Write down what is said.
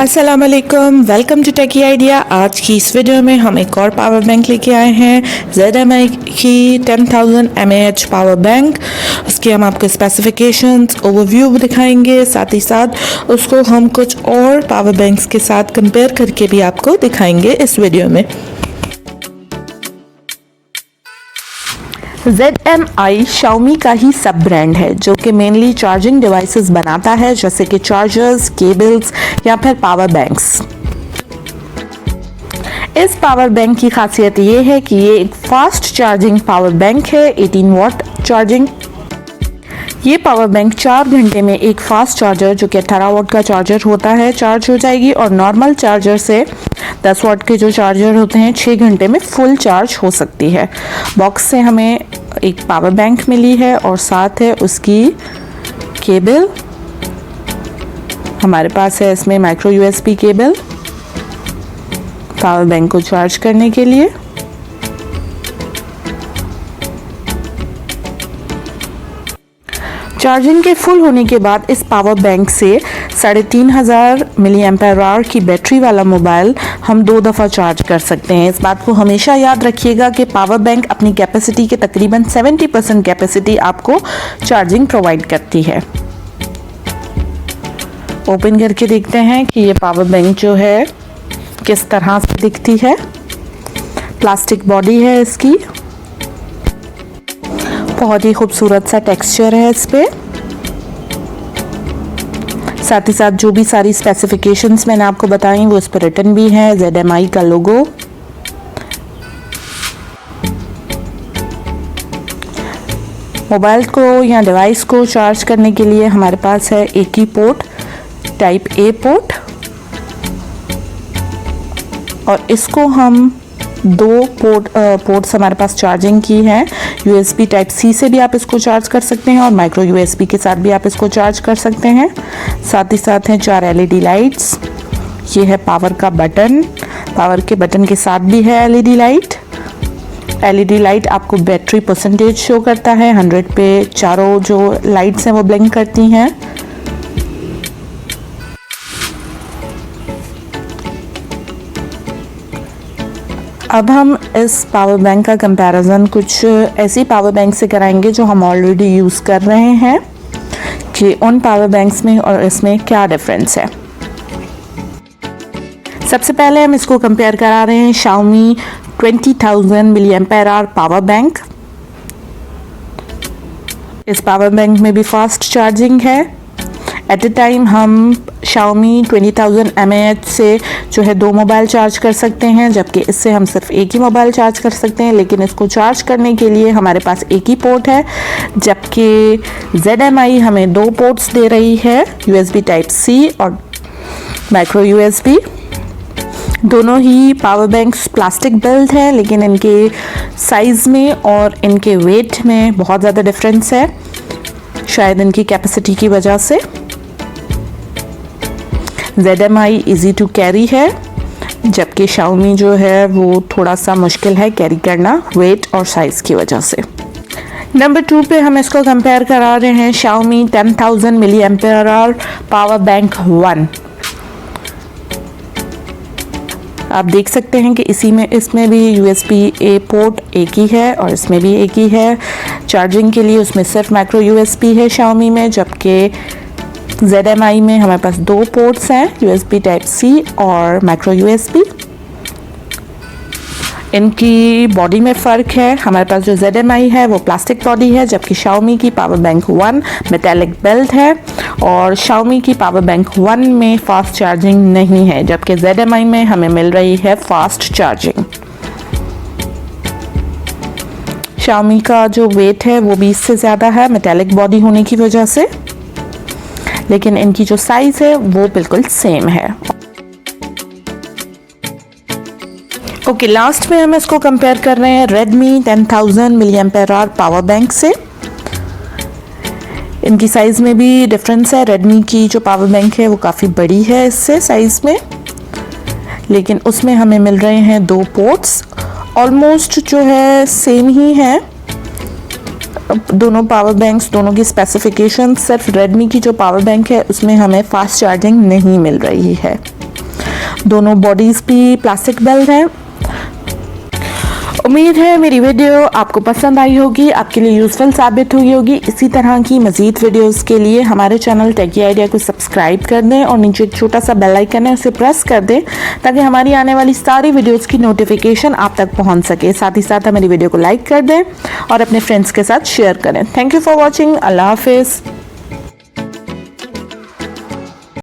अस्सलाम वालेकुम, welcome to techy idea. आज की इस वीडियो में हम एक और पावर बैंक लेके आए हैं, ZMI की 10,000 mAh पावर बैंक। उसके हम आपको स्पेसिफिकेशंस, ओवरव्यू दिखाएंगे, साथ ही साथ उसको हम कुछ और पावर बैंक्स के साथ कंपेयर करके भी आपको दिखाएंगे इस वीडियो में। ZMI Xiaomi का ही सब ब्रांड है जो कि मेनली चार्जिंग डिवाइसेस बनाता है, जैसे कि चार्जर्स, केबल्स या फिर पावर बैंक्स। इस पावर बैंक की खासियत ये है कि ये एक फास्ट चार्जिंग पावर बैंक है, 18 वॉट चार्जिंग। ये पावर बैंक 4 घंटे में एक फास्ट चार्जर जो कि 18 वॉट का चार्जर होता है चार्ज हो जाएगी, और नॉर्मल चार्जर से 10 वॉट के जो चार्जर होते हैं 6 घंटे में फुल चार्ज हो सकती है। बॉक्स से हमें एक पावर बैंक मिली है और साथ है उसकी केबल। हमारे पास है इसमें micro USB cable power bank को चार्ज करने के लिए। चार्जिंग के फुल होने के बाद इस पावर बैंक से 3500 mAh की बैटरी वाला मोबाइल हम 2 दफ़ा चार्ज कर सकते हैं। इस बात को हमेशा याद रखिएगा कि पावर बैंक अपनी कैपेसिटी के तकरीबन 70% कैपेसिटी आपको चार्जिंग प्रोवाइड करती है। ओपन करके देखते हैं कि ये पावर बैंक जो है किस तरह से दिखती है। प्लास्टिक बॉडी है इसकी, बहुत ही खूबसूरत सा टेक्सचर है इस पे। साथ ही साथ जो भी सारी स्पेसिफिकेशंस मैंने आपको बताई वो इस पर रिटन भी है, ZMI का लोगो। मोबाइल को या डिवाइस को चार्ज करने के लिए हमारे पास है एक ही पोर्ट, टाइप A पोर्ट, और इसको हम 2 पोर्ट्स हमारे पास चार्जिंग की हैं। USB टाइप C से भी आप इसको चार्ज कर सकते हैं और माइक्रो USB के साथ भी आप इसको चार्ज कर सकते हैं। साथ ही साथ हैं 4 LED लाइट्स। ये है पावर का बटन, पावर के बटन के साथ भी है LED लाइट। LED लाइट आपको बैटरी परसेंटेज शो करता है, 100 पे चारों जो लाइट्स हैं वो ब्लिंक करती हैं। अब हम इस पावर बैंक का कंपैरिजन कुछ ऐसी पावर बैंक से कराएंगे जो हम ऑलरेडी यूज़ कर रहे हैं, कि उन पावर बैंक्स में और इसमें क्या डिफरेंस है। सबसे पहले हम इसको कंपेयर करा रहे हैं Xiaomi 20,000 mAh पावर बैंक। इस पावर बैंक में भी फास्ट चार्जिंग है। एट ए टाइम हम Xiaomi 20,000 mAh से जो है 2 मोबाइल चार्ज कर सकते हैं, जबकि इससे हम सिर्फ एक ही मोबाइल चार्ज कर सकते हैं। लेकिन इसको चार्ज करने के लिए हमारे पास एक ही पोर्ट है, जबकि ZMI हमें 2 पोर्ट्स दे रही है, USB टाइप C और माइक्रो USB। दोनों ही पावर बैंक्स प्लास्टिक बिल्ड है, लेकिन इनके साइज़ में और इनके वेट में बहुत ज़्यादा डिफरेंस है, शायद इनकी कैपेसिटी की वजह से। ZMI इजी टू कैरी है, जबकि Xiaomi जो है वो थोड़ा सा मुश्किल है कैरी करना, वेट और साइज़ की वजह से। नंबर 2 पे हम इसको कंपेयर करा रहे हैं Xiaomi 10,000 mAh पावर बैंक 1। आप देख सकते हैं कि इसमें भी USB A पोर्ट एक ही है और इसमें भी एक ही है। चार्जिंग के लिए उसमें सिर्फ माइक्रो USB है Xiaomi में, जबकि ZMI में हमारे पास 2 पोर्ट्स हैं, USB टाइप C और माइक्रो USB। इनकी बॉडी में फ़र्क है, हमारे पास जो ZMI है वो प्लास्टिक बॉडी है, जबकि Xiaomi की पावर बैंक 1 मेटालिक बिल्ड है, और Xiaomi की पावर बैंक 1 में फास्ट चार्जिंग नहीं है, जबकि ZMI में हमें मिल रही है फास्ट चार्जिंग। Xiaomi का जो वेट है वो 20 से ज़्यादा है मेटालिक बॉडी होने की वजह से, लेकिन इनकी जो साइज़ है वो बिल्कुल सेम है। ओके, लास्ट में हम इसको कंपेयर कर रहे हैं Redmi 10,000 mAh पावर बैंक से। इनकी साइज़ में भी डिफरेंस है। Redmi की जो पावर बैंक है वो काफ़ी बड़ी है इससे साइज़ में, लेकिन उसमें हमें मिल रहे हैं 2 पोर्ट्स, ऑलमोस्ट जो है सेम ही है दोनों पावर बैंक्स, दोनों की स्पेसिफिकेशन। सिर्फ Redmi की जो पावर बैंक है उसमें हमें फास्ट चार्जिंग नहीं मिल रही है। दोनों बॉडीज़ भी प्लास्टिक बेल्ट है। उम्मीद है मेरी वीडियो आपको पसंद आई होगी, आपके लिए यूज़फुल साबित हुई होगी। इसी तरह की मज़ीद वीडियोस के लिए हमारे चैनल टेकी आइडिया को सब्सक्राइब कर दें और नीचे एक छोटा सा बेल आइकन है उसे प्रेस कर दें ताकि हमारी आने वाली सारी वीडियोस की नोटिफिकेशन आप तक पहुंच सके। साथ ही साथ हमारी वीडियो को लाइक कर दें और अपने फ्रेंड्स के साथ शेयर करें। Thank you for watching. अल्लाह हाफिज़।